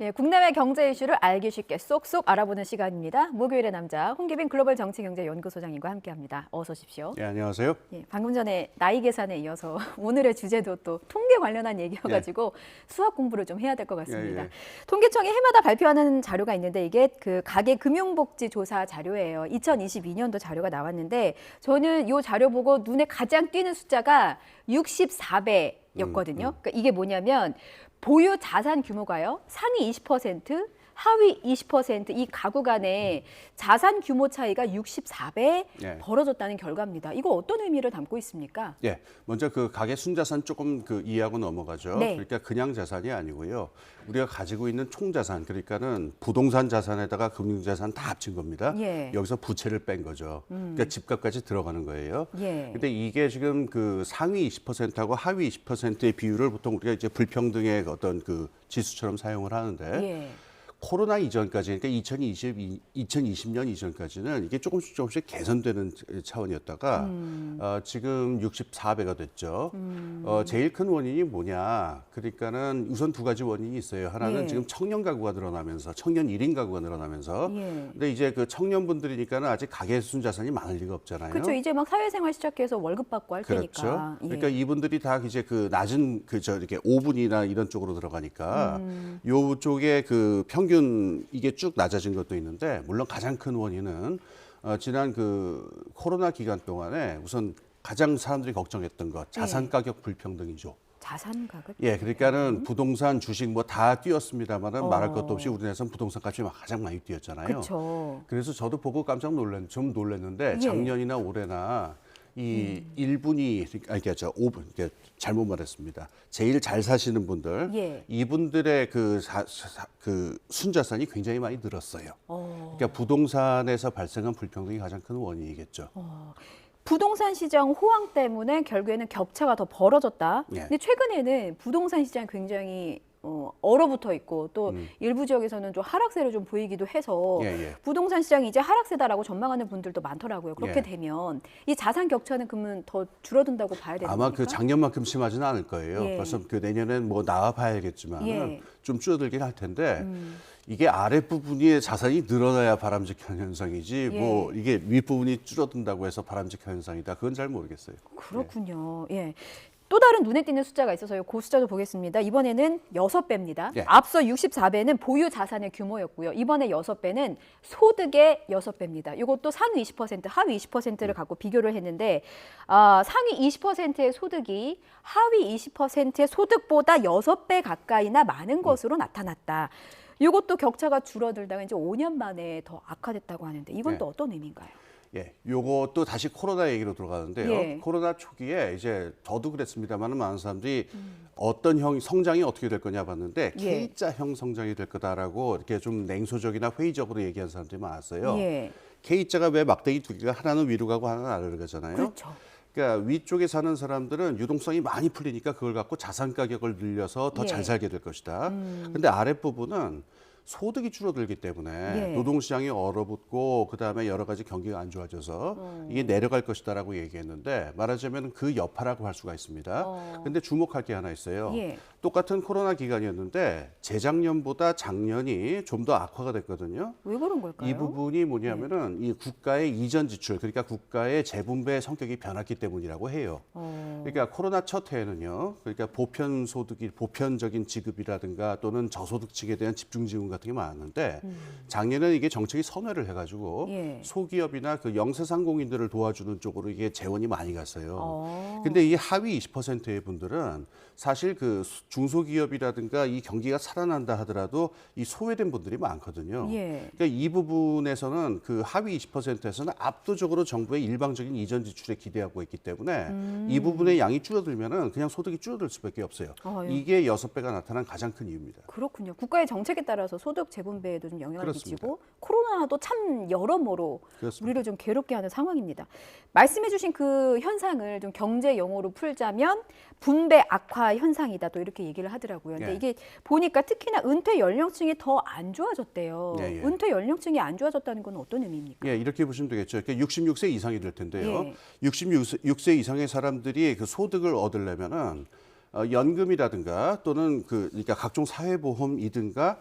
예, 국내외 경제 이슈를 알기 쉽게 쏙쏙 알아보는 시간입니다. 목요일의 남자 홍기빈 글로벌 정치경제연구소장님과 함께합니다. 어서 오십시오. 네, 안녕하세요. 예, 방금 전에 나이 계산에 이어서 오늘의 주제도 또 통계 관련한 얘기여가지고 수학 공부를 좀 해야 될 것 같습니다. 통계청이 해마다 발표하는 자료가 있는데 이게 그 가계 금융복지 조사 자료예요. 2022년도 자료가 나왔는데 저는 이 자료 보고 눈에 가장 띄는 숫자가 64배였거든요. 그러니까 이게 뭐냐면 보유 자산 규모가요. 상위 20%, 하위 20% 이 가구 간의 자산 규모 차이가 64배 벌어졌다는 결과입니다. 이거 어떤 의미를 담고 있습니까? 예, 먼저 그 가계 순자산 조금 이해하고 넘어가죠. 네. 그러니까 그냥 자산이 아니고요. 우리가 가지고 있는 총자산, 그러니까는 부동산 자산에다가 금융자산 다 합친 겁니다. 예. 여기서 부채를 뺀 거죠. 그러니까 집값까지 들어가는 거예요. 예. 근데 이게 지금 그 상위 20%하고 하위 20%의 비율을 보통 우리가 이제 불평등의 어떤 그 지수처럼 사용을 하는데 예. 코로나 이전까지, 그러니까 2020년 이전까지는 이게 조금씩 개선되는 차원이었다가 지금 64배가 됐죠. 제일 큰 원인이 뭐냐? 그러니까는 우선 두 가지 원인이 있어요. 하나는 예. 지금 청년 가구가 늘어나면서, 청년 1인 가구가 늘어나면서. 예. 근데 이제 그 청년분들이니까는 아직 가계 순자산이 많을 리가 없잖아요. 그렇죠. 이제 막 사회생활 시작해서 월급 받고 할 그렇죠. 때니까. 예. 그러니까 이분들이 다 이제 그 낮은 이렇게 5분이나 이런 쪽으로 들어가니까 요쪽에 그 평균 이게 쭉 낮아진 것도 있는데 물론 가장 큰 원인은 지난 그 코로나 기간 동안에 우선 가장 사람들이 걱정했던 것 자산 가격 불평등이죠. 자산 가격? 예, 그러니까는 부동산, 주식 뭐 다 뛰었습니다만은 말할 것도 없이 우리나라에서는 부동산 값이 가장 많이 뛰었잖아요. 그렇죠. 그래서 저도 보고 깜짝 좀 놀랐는데 작년이나 올해나 이 1분이 그러니까 5분 잘못 말했습니다. 제일 잘 사시는 분들 이분들의 그 순자산이 굉장히 많이 늘었어요. 그러니까 부동산에서 발생한 불평등이 가장 큰 원인이겠죠. 부동산 시장 호황 때문에 결국에는 격차가 더 벌어졌다. 근데 최근에는 부동산 시장이 굉장히 얼어붙어 있고 또 일부 지역에서는 좀 하락세를 좀 보이기도 해서 부동산 시장이 이제 하락세다라고 전망하는 분들도 많더라고요. 그렇게 되면 이 자산 격차는 그러면 더 줄어든다고 봐야 되는 아마 겁니까? 그 작년만큼 심하지는 않을 거예요. 그래서 그 내년엔 뭐 나와봐야겠지만 좀 줄어들긴 할 텐데 이게 아랫부분이 자산이 늘어나야 바람직한 현상이지 뭐 이게 윗부분이 줄어든다고 해서 바람직한 현상이다. 그건 잘 모르겠어요. 그렇군요. 예. 또 다른 눈에 띄는 숫자가 있어서요. 그 숫자도 보겠습니다. 이번에는 6배입니다. 앞서 64배는 보유 자산의 규모였고요. 이번에 6배는 소득의 6배입니다. 이것도 상위 20%, 하위 20%를 갖고 비교를 했는데 상위 20%의 소득이 하위 20%의 소득보다 6배 가까이나 많은 것으로 나타났다. 이것도 격차가 줄어들다가 이제 5년 만에 더 악화됐다고 하는데 이건 또 어떤 의미인가요? 예, 요것도 다시 코로나 얘기로 들어가는데요. 코로나 초기에 이제 저도 그랬습니다만 많은 사람들이 어떤 성장이 어떻게 될 거냐 봤는데 K자형 성장이 될 거다라고 이렇게 좀 냉소적이나 회의적으로 얘기한 사람들이 많았어요. K자가 왜 막대기 두 개가 하나는 위로 가고 하나는 아래로 가잖아요. 그렇죠. 그러니까 위쪽에 사는 사람들은 유동성이 많이 풀리니까 그걸 갖고 자산 가격을 늘려서 더 잘 살게 될 것이다. 근데 아랫부분은 소득이 줄어들기 때문에 노동시장이 얼어붙고 그다음에 여러 가지 경기가 안 좋아져서 이게 내려갈 것이다라고 얘기했는데 말하자면 그 여파라고 할 수가 있습니다. 근데 주목할 게 하나 있어요. 똑같은 코로나 기간이었는데 재작년보다 작년이 좀 더 악화가 됐거든요. 왜 그런 걸까요? 이 부분이 뭐냐면은 이 국가의 이전 지출, 그러니까 국가의 재분배 성격이 변했기 때문이라고 해요. 그러니까 코로나 첫 해에는요, 그러니까 보편 소득이 보편적인 지급이라든가 또는 저소득층에 대한 집중 지원 같은 게 많았는데 작년에는 이게 정책이 선회를 해가지고 소기업이나 그 영세상공인들을 도와주는 쪽으로 이게 재원이 많이 갔어요. 근데 이 하위 20%의 분들은 사실 그 중소기업이라든가 이 경기가 살아난다 하더라도 이 소외된 분들이 많거든요. 그러니까 이 부분에서는 그 하위 20%에서는 압도적으로 정부의 일방적인 이전 지출에 기대하고 있기 때문에 이 부분의 양이 줄어들면은 그냥 소득이 줄어들 수밖에 없어요. 이게 6배가 나타난 가장 큰 이유입니다. 그렇군요. 국가의 정책에 따라서 소득 재분배에도 좀 영향을 미치고 코로나도 참 여러모로 우리를 좀 괴롭게 하는 상황입니다. 말씀해주신 그 현상을 좀 경제 용어로 풀자면 분배 악화 현상이다 또 이렇게 얘기를 하더라고요. 근데 이게 보니까 특히나 은퇴 연령층이 더 안 좋아졌대요. 은퇴 연령층이 안 좋아졌다는 건 어떤 의미입니까? 예, 이렇게 보시면 되겠죠. 그러니까 66세 이상이 될 텐데요. 66세 이상의 사람들이 그 소득을 얻으려면은 연금이라든가 또는 그러니까 각종 사회보험이든가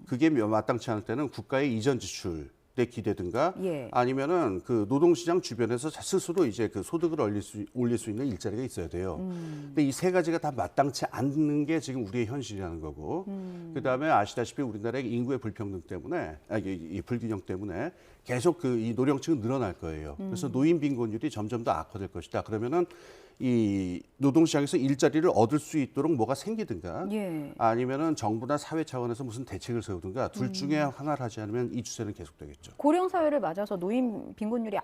그게 마땅치 않을 때는 국가의 이전 지출에 기대든가 예. 아니면은 그 노동시장 주변에서 스스로 이제 그 소득을 올릴 수 있는 일자리가 있어야 돼요. 근데 이 세 가지가 다 마땅치 않는 게 지금 우리의 현실이라는 거고, 그 다음에 아시다시피 우리나라의 인구의 불평등 때문에, 이 불균형 때문에 계속 그 이 노령층은 늘어날 거예요. 그래서 노인 빈곤율이 점점 더 악화될 것이다. 그러면은 이 노동시장에서 일자리를 얻을 수 있도록 뭐가 생기든가 예. 아니면은 정부나 사회 차원에서 무슨 대책을 세우든가 둘 중에 하나를 하지 않으면 이 추세는 계속되겠죠. 고령 사회를 맞아서 노인 빈곤율이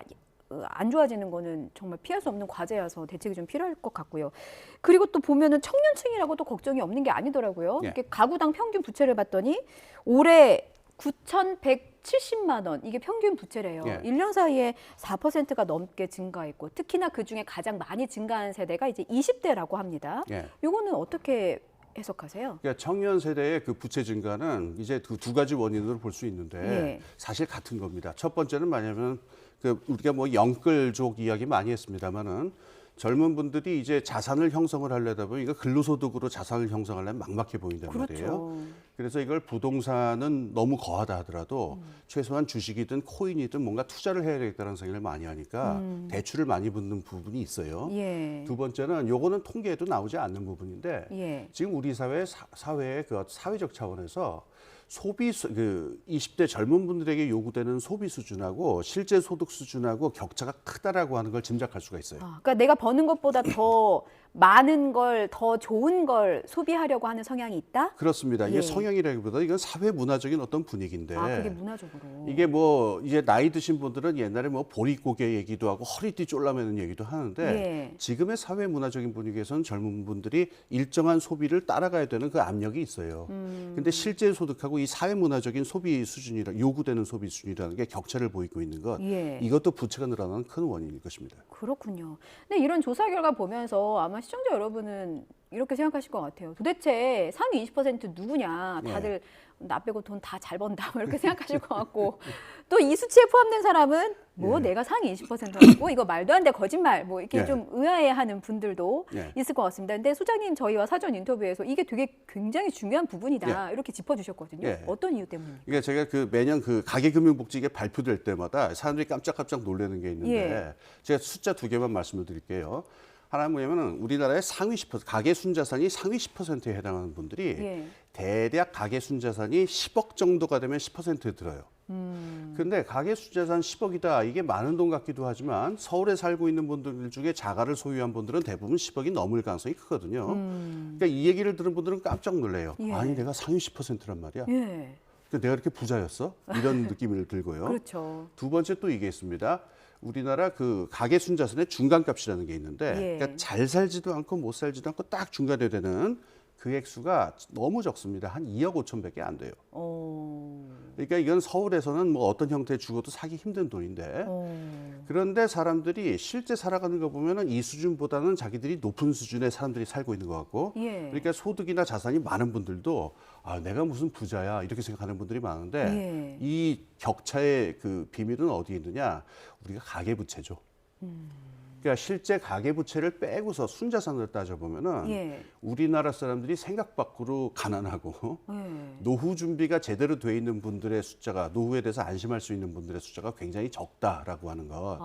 안 좋아지는 거는 정말 피할 수 없는 과제여서 대책이 좀 필요할 것 같고요. 그리고 또 보면은 청년층이라고도 걱정이 없는 게 아니더라고요. 예. 이렇게 가구당 평균 부채를 봤더니 올해 9,170만 원 이게 평균 부채래요. 예. 1년 사이에 4%가 넘게 증가했고 특히나 그중에 가장 많이 증가한 세대가 이제 20대라고 합니다. 예. 이거는 어떻게 해석하세요? 그러니까 청년 세대의 그 부채 증가는 이제 그 두 가지 원인으로 볼 수 있는데 예. 사실 같은 겁니다. 첫 번째는 뭐냐면 그 우리가 뭐 영끌족 이야기 많이 했습니다만은 젊은 분들이 이제 자산을 형성을 하려다 보면 이거 근로소득으로 자산을 형성하려면 막막해 보인단 말이에요. 그렇죠. 그래서 이걸 부동산은 너무 거하다 하더라도 최소한 주식이든 코인이든 뭔가 투자를 해야 되겠다는 생각을 많이 하니까 대출을 많이 붙는 부분이 있어요. 예. 두 번째는 요거는 통계에도 나오지 않는 부분인데 예. 지금 우리 사회의 그 사회적 차원에서 그 20대 젊은 분들에게 요구되는 소비 수준하고 실제 소득 수준하고 격차가 크다라고 하는 걸 짐작할 수가 있어요. 그러니까 내가 버는 것보다 더 많은 걸, 더 좋은 걸 소비하려고 하는 성향이 있다? 그렇습니다. 이게 예. 성향이라기보다 이건 사회 문화적인 어떤 분위기인데 그게 문화적으로. 이게 뭐 이제 나이 드신 분들은 옛날에 뭐 보릿고개 얘기도 하고 허리띠 쫄라매는 얘기도 하는데 예. 지금의 사회 문화적인 분위기에서는 젊은 분들이 일정한 소비를 따라가야 되는 그 압력이 있어요. 근데 실제 소득하고 이 사회 문화적인 소비 수준이라 요구되는 소비 수준이라는 게 격차를 보이고 있는 것. 예. 이것도 부채가 늘어나는 큰 원인일 것입니다. 그렇군요. 근데 이런 조사 결과 보면서 아마 시청자 여러분은 이렇게 생각하실 것 같아요. 도대체 상위 20% 누구냐? 다들 나 빼고 돈 다 잘 번다. 뭐 이렇게 생각하실 것 같고 또 이 수치에 포함된 사람은 뭐 내가 상위 20%라고 이거 말도 안 돼 거짓말 뭐 이렇게 예. 좀 의아해하는 분들도 예. 있을 것 같습니다. 근데 소장님 저희와 사전 인터뷰에서 이게 되게 굉장히 중요한 부분이다 이렇게 짚어주셨거든요. 예. 어떤 이유 때문입니까? 그러니까 제가 그 매년 그 가계금융복지게 발표될 때마다 사람들이 깜짝깜짝 놀라는 게 있는데 예. 제가 숫자 두 개만 말씀을 드릴게요. 하나는 뭐냐면은 우리나라의 상위 10% 가계 순자산이 상위 10%에 해당하는 분들이 예. 대략 가계 순자산이 10억 정도가 되면 10%에 들어요. 근데 가계 순자산 10억이다. 이게 많은 돈 같기도 하지만 서울에 살고 있는 분들 중에 자가를 소유한 분들은 대부분 10억이 넘을 가능성이 크거든요. 그러니까 이 얘기를 들은 분들은 깜짝 놀래요. 예. 아니 내가 상위 10%란 말이야. 예. 내가 이렇게 부자였어? 이런 느낌을 들고요. 그렇죠. 두 번째 또 이게 있습니다. 우리나라 그 가계 순자산의 중간값이라는 게 있는데, 예. 그러니까 잘 살지도 않고 못 살지도 않고 딱 중간에 되는 그 액수가 너무 적습니다. 한 2억 5천밖에 안 돼요. 그러니까 이건 서울에서는 뭐 어떤 형태의 주거도 사기 힘든 돈인데, 그런데 사람들이 실제 살아가는 거 보면은 이 수준보다는 자기들이 높은 수준의 사람들이 살고 있는 것 같고, 예. 그러니까 소득이나 자산이 많은 분들도 아 내가 무슨 부자야 이렇게 생각하는 분들이 많은데 예. 이 격차의 그 비밀은 어디에 있느냐? 우리가 가계부채죠. 그러니까 실제 가계부채를 빼고서 순자산을 따져보면은 예. 우리나라 사람들이 생각 밖으로 가난하고 예. 노후 준비가 제대로 돼 있는 분들의 숫자가 노후에 대해서 안심할 수 있는 분들의 숫자가 굉장히 적다라고 하는 것.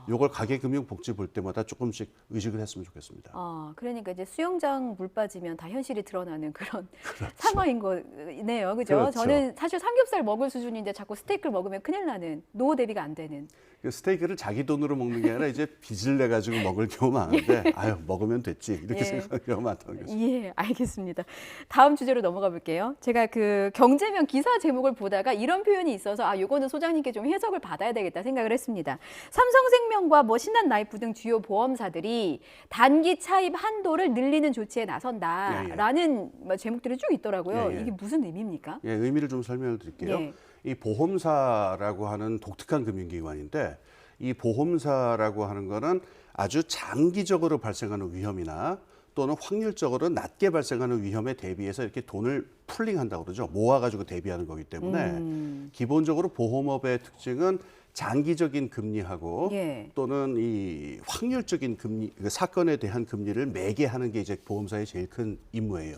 요걸 가계금융복지 볼 때마다 조금씩 의식을 했으면 좋겠습니다. 그러니까 이제 수영장 물 빠지면 다 현실이 드러나는 그런 상황인 거네요. 그죠? 그렇죠. 저는 사실 삼겹살 먹을 수준인데 자꾸 스테이크를 먹으면 큰일 나는 노후 대비가 안 되는. 그 스테이크를 자기 돈으로 먹는 게 아니라 이제 빚을 내 가지고 먹을 경우 많은데 아유 먹으면 됐지 이렇게 예. 생각하는 경우가 많다는 거죠. 예, 알겠습니다. 다음 주제로 넘어가 볼게요. 제가 그 경제면 기사 제목을 보다가 이런 표현이 있어서 요거는 소장님께 좀 해석을 받아야 되겠다 생각을 했습니다. 삼성생명과 뭐 신한라이프 등 주요 보험사들이 단기 차입 한도를 늘리는 조치에 나선다라는 제목들이 쭉 있더라고요. 예, 예. 이게 무슨 의미입니까? 예, 의미를 좀 설명을 드릴게요. 예. 이 보험사라고 하는 독특한 금융기관인데 이 보험사라고 하는 거는 아주 장기적으로 발생하는 위험이나 또는 확률적으로 낮게 발생하는 위험에 대비해서 이렇게 돈을 풀링한다고 그러죠. 모아가지고 대비하는 거기 때문에 기본적으로 보험업의 특징은 장기적인 금리하고 예. 또는 이 확률적인 금리, 그 사건에 대한 금리를 매개하는 게 이제 보험사의 제일 큰 임무예요.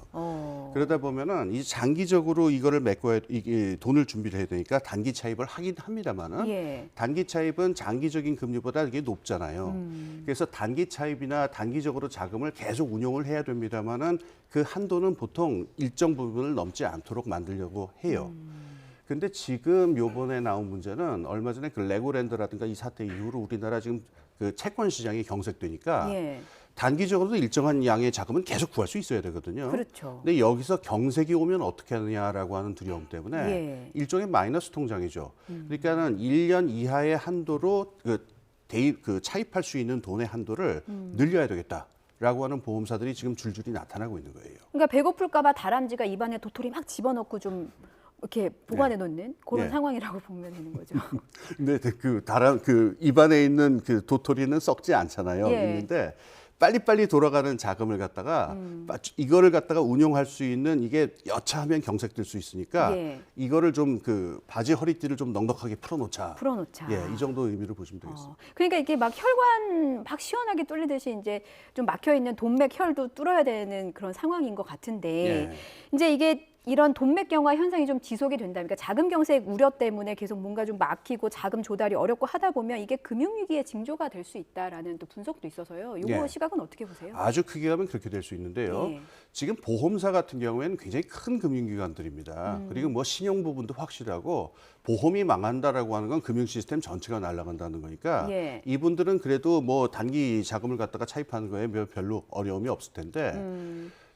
그러다 보면은 이 장기적으로 이거를 메꿔야 이게 돈을 준비를 해야 되니까 단기 차입을 하긴 합니다만은 예. 단기 차입은 장기적인 금리보다 이게 높잖아요. 그래서 단기 차입이나 단기적으로 자금을 계속 운용을 해야 됩니다만은 그 한도는 보통 일정 부분을 넘지 않도록 만들려고 해요. 근데 지금 요번에 나온 문제는 얼마 전에 그 레고랜드라든가 이 사태 이후로 우리나라 지금 그 채권 시장이 경색되니까 예. 단기적으로도 일정한 양의 자금은 계속 구할 수 있어야 되거든요. 그렇죠. 근데 여기서 경색이 오면 어떻게 하느냐라고 하는 두려움 때문에 예. 일종의 마이너스 통장이죠. 그러니까는 1년 이하의 한도로 그 차입할 수 있는 돈의 한도를 늘려야 되겠다라고 하는 보험사들이 지금 줄줄이 나타나고 있는 거예요. 그러니까 배고플까봐 다람쥐가 입안에 도토리 막 집어넣고 좀 이렇게 보관해 놓는 그런 예. 상황이라고 보면 되는 거죠. 근데 그 입안에 있는 그 도토리는 썩지 않잖아요. 예. 있는데 빨리빨리 돌아가는 자금을 갖다가 이거를 갖다가 운용할 수 있는 이게 여차하면 경색될 수 있으니까 예. 이거를 좀 그 바지 허리띠를 좀 넉넉하게 풀어놓자. 풀어놓자. 예, 이 정도 의미로 보시면 되겠습니다. 그러니까 이게 막 혈관 막 시원하게 뚫리듯이 이제 좀 막혀 있는 동맥 혈도 뚫어야 되는 그런 상황인 것 같은데 예. 이제 이게 이런 동맥경화 현상이 좀 지속이 된다. 그러니까 자금 경색 우려 때문에 계속 뭔가 좀 막히고 자금 조달이 어렵고 하다 보면 이게 금융위기의 징조가 될 수 있다라는 또 분석도 있어서요. 요거 예. 시각은 어떻게 보세요? 아주 크게 가면 그렇게 될 수 있는데요. 예. 지금 보험사 같은 경우에는 굉장히 큰 금융기관들입니다. 그리고 뭐 신용 부분도 확실하고 보험이 망한다라고 하는 건 금융 시스템 전체가 날아간다는 거니까 예. 이분들은 그래도 뭐 단기 자금을 갖다가 차입하는 거에 별로 어려움이 없을 텐데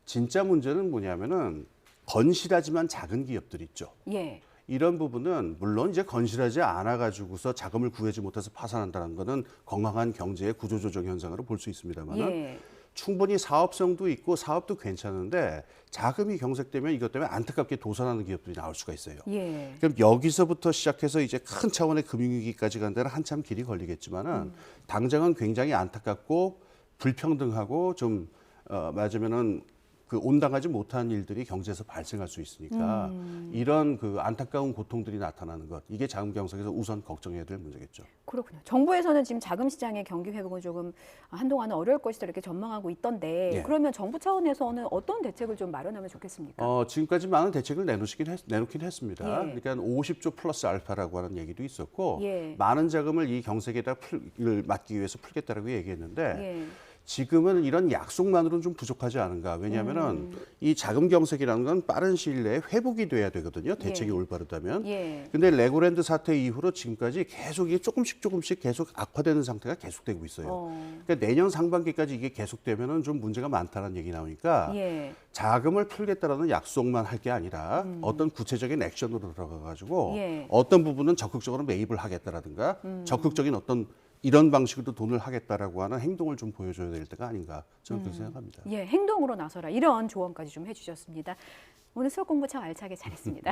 진짜 문제는 뭐냐면은 건실하지만 작은 기업들 있죠. 예. 이런 부분은 물론 이제 건실하지 않아 가지고서 자금을 구하지 못해서 파산한다는 것은 건강한 경제의 구조조정 현상으로 볼 수 있습니다만은 예. 충분히 사업성도 있고 사업도 괜찮은데 자금이 경색되면 이것 때문에 안타깝게 도산하는 기업들이 나올 수가 있어요. 예. 그럼 여기서부터 시작해서 이제 큰 차원의 금융위기까지 간 데는 한참 길이 걸리겠지만은 당장은 굉장히 안타깝고 불평등하고 좀 맞으면은 그 온당하지 못한 일들이 경제에서 발생할 수 있으니까 이런 그 안타까운 고통들이 나타나는 것 이게 자금 경색에서 우선 걱정해야 될 문제겠죠. 그렇군요. 정부에서는 지금 자금 시장의 경기 회복은 조금 한동안은 어려울 것이다 이렇게 전망하고 있던데 예. 그러면 정부 차원에서는 어떤 대책을 좀 마련하면 좋겠습니까? 지금까지 많은 대책을 내놓긴 했습니다. 예. 그러니까 50조 플러스 알파라고 하는 얘기도 있었고 예. 많은 자금을 이 경색에다 막기 위해서 풀겠다라고 얘기했는데 예. 지금은 이런 약속만으로는 좀 부족하지 않은가. 왜냐하면은 이 자금 경색이라는 건 빠른 시일 내에 회복이 돼야 되거든요. 대책이 예. 올바르다면. 예. 근데 레고랜드 사태 이후로 지금까지 계속 이게 조금씩 계속 악화되는 상태가 계속되고 있어요. 그러니까 내년 상반기까지 이게 계속되면은 좀 문제가 많다는 얘기 나오니까 예. 자금을 풀겠다라는 약속만 할 게 아니라 어떤 구체적인 액션으로 들어가 가지고 예. 어떤 부분은 적극적으로 매입을 하겠다라든가 적극적인 어떤 이런 방식으로 돈을 하겠다라고 하는 행동을 좀 보여줘야 될 때가 아닌가 저는 그렇게 생각합니다. 예, 행동으로 나서라 이런 조언까지 좀 해주셨습니다. 오늘 수업 공부 참 알차게 잘했습니다.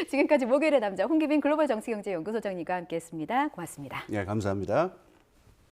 지금까지 목요일의 남자 홍기빈 글로벌 정치경제연구소장님과 함께했습니다. 고맙습니다. 네, 감사합니다.